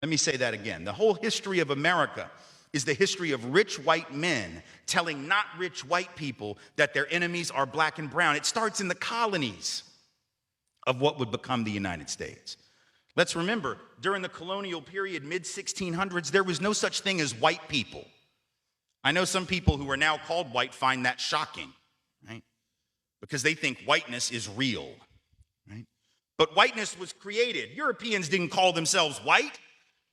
Let me say that again. The whole history of America is the history of rich white men telling not rich white people that their enemies are black and brown. It starts in the colonies of what would become the United States. Let's remember, during the colonial period, mid-1600s, there was no such thing as white people. I know some people who are now called white find that shocking, right? Because they think whiteness is real, right? But whiteness was created. Europeans didn't call themselves white.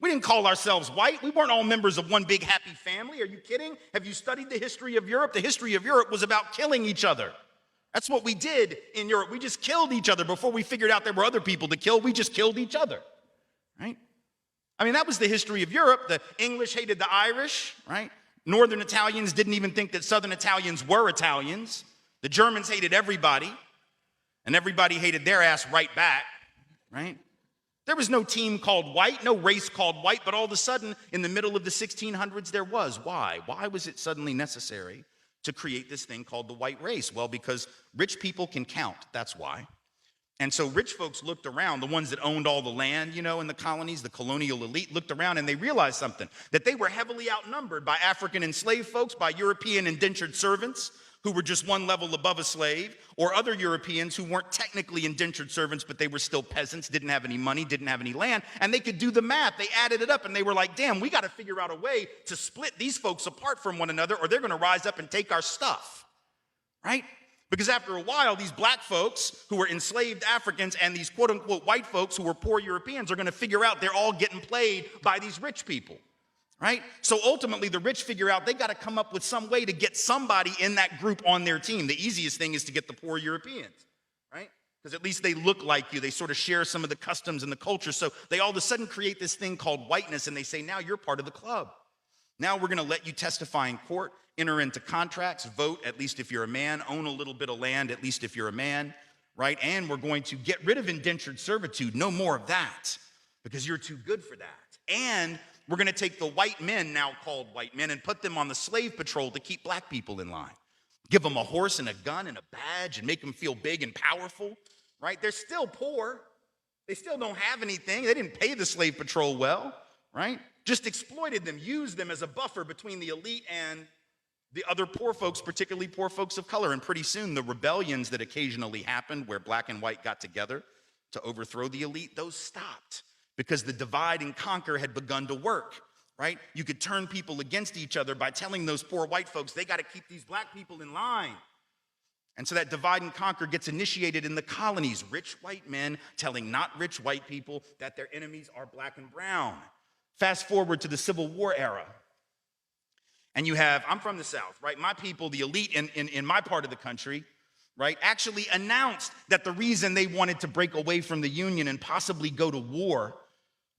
We didn't call ourselves white. We weren't all members of one big happy family. Are you kidding? Have you studied the history of Europe? The history of Europe was about killing each other. That's what we did in Europe. We just killed each other before we figured out there were other people to kill. We just killed each other, right? I mean, that was the history of Europe. The English hated the Irish, right? Northern Italians didn't even think that Southern Italians were Italians. The Germans hated everybody, and everybody hated their ass right back, right? There was no team called white, no race called white, but all of a sudden, in the middle of the 1600s, there was. Why? Why was it suddenly necessary to create this thing called the white race? Well, because rich people can count, that's why. And so rich folks looked around, the ones that owned all the land, you know, in the colonies, the colonial elite looked around and they realized something, that they were heavily outnumbered by African enslaved folks, by European indentured servants who were just one level above a slave, or other Europeans who weren't technically indentured servants, but they were still peasants, didn't have any money, didn't have any land, and they could do the math. They added it up and they were like, damn, we got to figure out a way to split these folks apart from one another or they're going to rise up and take our stuff, right? Because after a while, these black folks who were enslaved Africans and these quote unquote white folks who were poor Europeans are going to figure out they're all getting played by these rich people, right? So ultimately, the rich figure out they got to come up with some way to get somebody in that group on their team. The easiest thing is to get the poor Europeans, right? Because at least they look like you. They sort of share some of the customs and the culture. So they all of a sudden create this thing called whiteness, and they say, now you're part of the club. Now we're going to let you testify in court, enter into contracts, vote, at least if you're a man, own a little bit of land, at least if you're a man, right? And we're going to get rid of indentured servitude. No more of that, because you're too good for that. And we're going to take the white men, now called white men, and put them on the slave patrol to keep black people in line. Give them a horse and a gun and a badge and make them feel big and powerful, right? They're still poor. They still don't have anything. They didn't pay the slave patrol well, right? Just exploited them, used them as a buffer between the elite and the other poor folks, particularly poor folks of color. And pretty soon, the rebellions that occasionally happened where black and white got together to overthrow the elite, those stopped because the divide and conquer had begun to work, right? You could turn people against each other by telling those poor white folks, they got to keep these black people in line. And so that divide and conquer gets initiated in the colonies. Rich white men telling not rich white people that their enemies are black and brown. Fast forward to the Civil War era. And you have, I'm from the South, right? My people, the elite in my part of the country, right, actually announced that the reason they wanted to break away from the Union and possibly go to war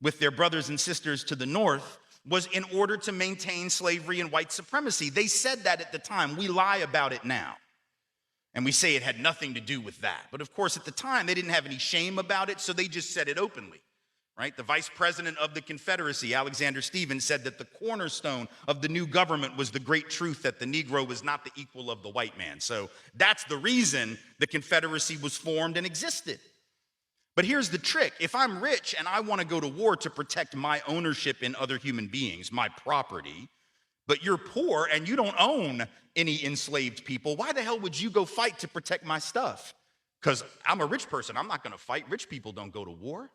with their brothers and sisters to the North was in order to maintain slavery and white supremacy. They said that at the time. We lie about it now. And we say it had nothing to do with that. But of course, at the time, they didn't have any shame about it, so they just said it openly. Right? The vice president of the Confederacy, Alexander Stephens, said that the cornerstone of the new government was the great truth that the Negro was not the equal of the white man. So that's the reason the Confederacy was formed and existed. But here's the trick. If I'm rich and I want to go to war to protect my ownership in other human beings, my property, but you're poor and you don't own any enslaved people, why the hell would you go fight to protect my stuff? Because I'm a rich person. I'm not going to fight. Rich people don't go to war,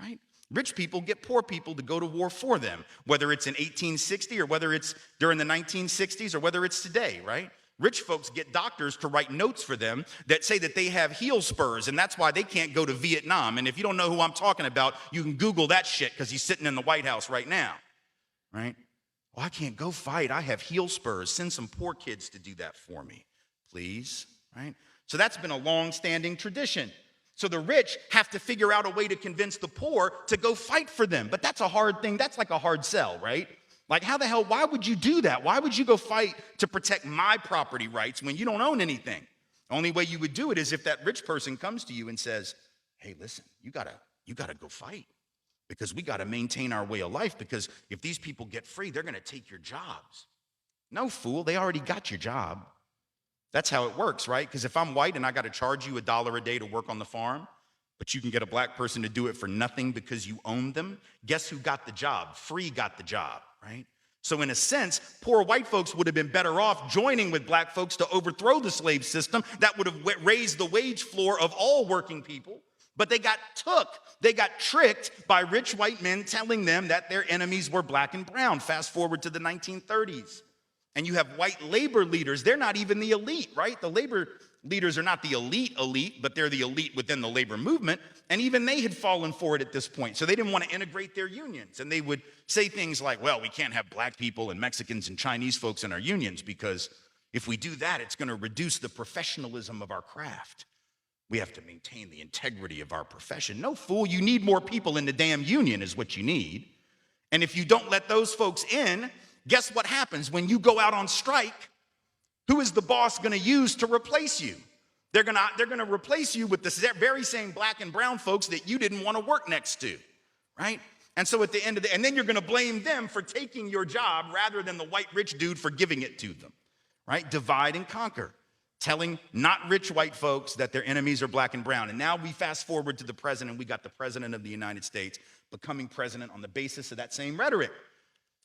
right? Rich people get poor people to go to war for them, whether it's in 1860 or whether it's during the 1960s or whether it's today, right? Rich folks get doctors to write notes for them that say that they have heel spurs, and that's why they can't go to Vietnam. And if you don't know who I'm talking about, you can Google that shit because he's sitting in the White House right now, right? Well, I can't go fight. I have heel spurs. Send some poor kids to do that for me, please, right? So that's been a long-standing tradition. So the rich have to figure out a way to convince the poor to go fight for them. But that's a hard thing. That's like a hard sell, right? Like, how the hell, why would you do that? Why would you go fight to protect my property rights when you don't own anything? The only way you would do it is if that rich person comes to you and says, hey, listen, you gotta go fight because we gotta maintain our way of life, because if these people get free, they're gonna take your jobs. No, fool, they already got your job. That's how it works, right? Because if I'm white and I got to charge you $1 a day to work on the farm, but you can get a black person to do it for nothing because you own them. Guess who got the job? Free got the job, right? So in a sense, poor white folks would have been better off joining with black folks to overthrow the slave system. That would have raised the wage floor of all working people. But they got tricked by rich white men telling them that their enemies were black and brown. Fast forward to the 1930s. And you have white labor leaders. They're not even the elite, right? The labor leaders are not the elite, but they're the elite within the labor movement. And even they had fallen for it at this point. So they didn't want to integrate their unions. And they would say things like, well, we can't have black people and Mexicans and Chinese folks in our unions because if we do that, it's going to reduce the professionalism of our craft. We have to maintain the integrity of our profession. No, fool, you need more people in the damn union is what you need. And if you don't let those folks in, guess what happens when you go out on strike? Who is the boss going to use to replace you? They're going to replace you with the very same black and brown folks that you didn't want to work next to, right? And so at the end of and then you're going to blame them for taking your job rather than the white rich dude for giving it to them, right? Divide and conquer. Telling not rich white folks that their enemies are black and brown. And now we fast forward to the president. We got the president of the United States becoming president on the basis of that same rhetoric.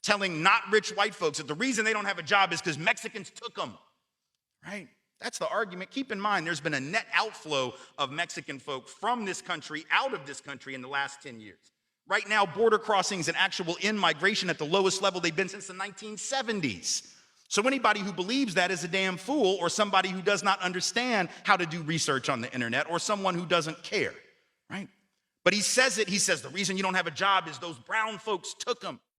Telling not rich white folks that the reason they don't have a job is because Mexicans took them, right? That's the argument. Keep in mind, there's been a net outflow of Mexican folk from this country, out of this country in the last 10 years. Right now, border crossings and actual in-migration at the lowest level they've been since the 1970s. So anybody who believes that is a damn fool or somebody who does not understand how to do research on the internet or someone who doesn't care, right? But he says the reason you don't have a job is those brown folks took them.